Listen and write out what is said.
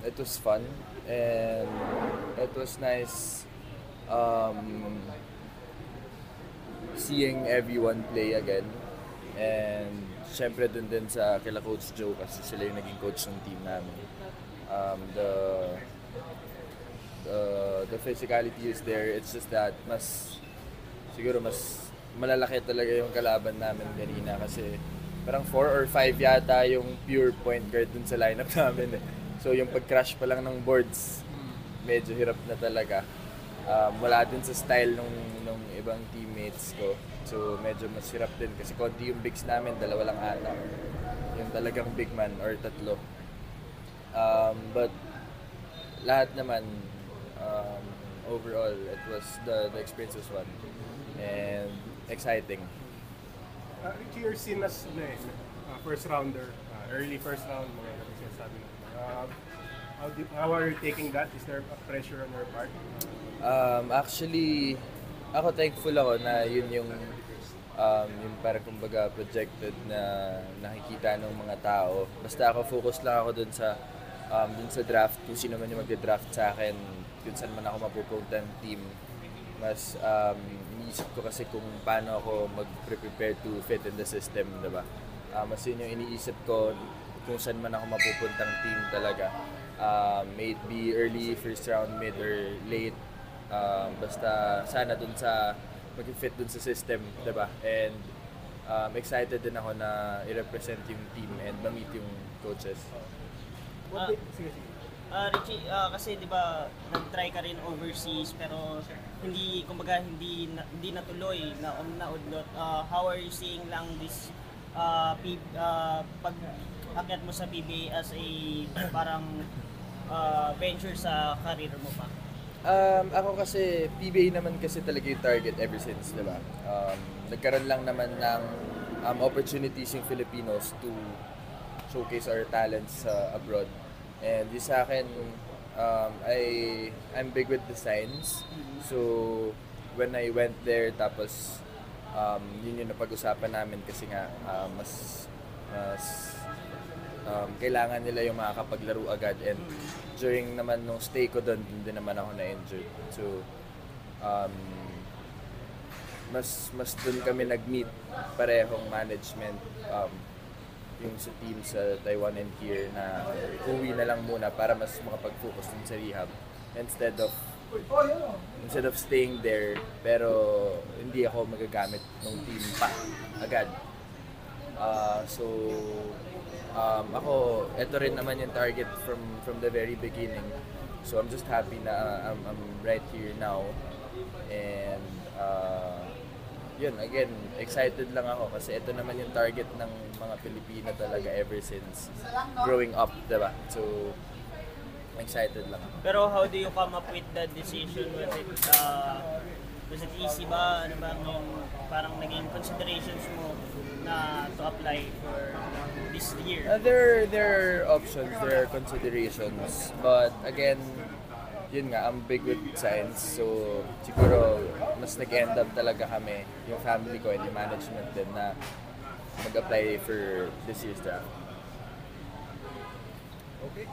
it was fun and it was nice seeing everyone play again. And syempre dun din sa kila Coach Joe kasi sila yung naging coach ng team namin. Um, the the physicality is there. It's just that siguro mas malalaki talaga yung kalaban namin kanina kasi parang 4 or 5 yata yung pure point guard dun sa lineup namin eh. So yung pag-crash pa lang ng boards, medyo hirap na talaga. Wala din sa style nung ibang teammates ko. So medyo mas hirap din kasi konti yung bigs namin, dalawa lang ata. Yung talagang big man or tatlo. But lahat naman, overall, it was the experience was fun and exciting. Richie, you're seen as first rounder, early first round, mga sinasabi na. How are you taking that? Is there a pressure on your part? Actually, ako thankful ako na yun yung parang kumbaga projected na nakikita ng mga tao. Basta ako focus lang ako dun sa draft, kung sino man yung magde-draft sa akin, kung saan man ako mapupunta ng team. Mas iniisip ko kasi kung paano ako mag-prepare to fit in the system, diba? Mas yun yung iniisip ko kung saan man ako mapupuntang team talaga. May it be early, first round, mid, or late. Basta sana dun sa mag-fit dun sa system, diba? And excited din ako na i-represent yung team and ma-meet yung coaches. Richie, kasi 'di ba nag-try ka rin overseas pero hindi natuloy na naudlot. How are you seeing lang this pag-akyat mo sa PBA as a parang venture sa career mo pa? Ako kasi, PBA naman kasi talaga yung target ever since, di ba? Nagkaroon lang naman ng opportunities yung Filipinos to showcase our talents abroad. And yung sa akin, I'm big with designs. So, when I went there, tapos yun yung napag-usapan namin kasi nga mas kailangan nila yung makakapaglaro agad. And during naman nung stay ko doon, din naman ako na-injured. So, mas doon kami nag-meet parehong management, yung sa team sa Taiwan and here na uwi na lang muna para mas makapag-focus dun sa rehab instead of staying there pero hindi ako magagamit ng team pa agad. So ako, ito rin naman yung target from the very beginning. So I'm just happy na I'm right here now. And yun, again, excited lang ako kasi ito naman yung target ng mga Pilipino talaga ever since growing up, diba? So, excited lang ako. Pero how do you come up with the decision? Was it easy ba? Ano ba yung parang naging considerations mo na to apply for this year? There are options, there are considerations. But again, yun nga, I'm big with science. So, siguro, mas nag-end up talaga kami, yung family ko and yung management din na mag-apply for this year's draft. Okay.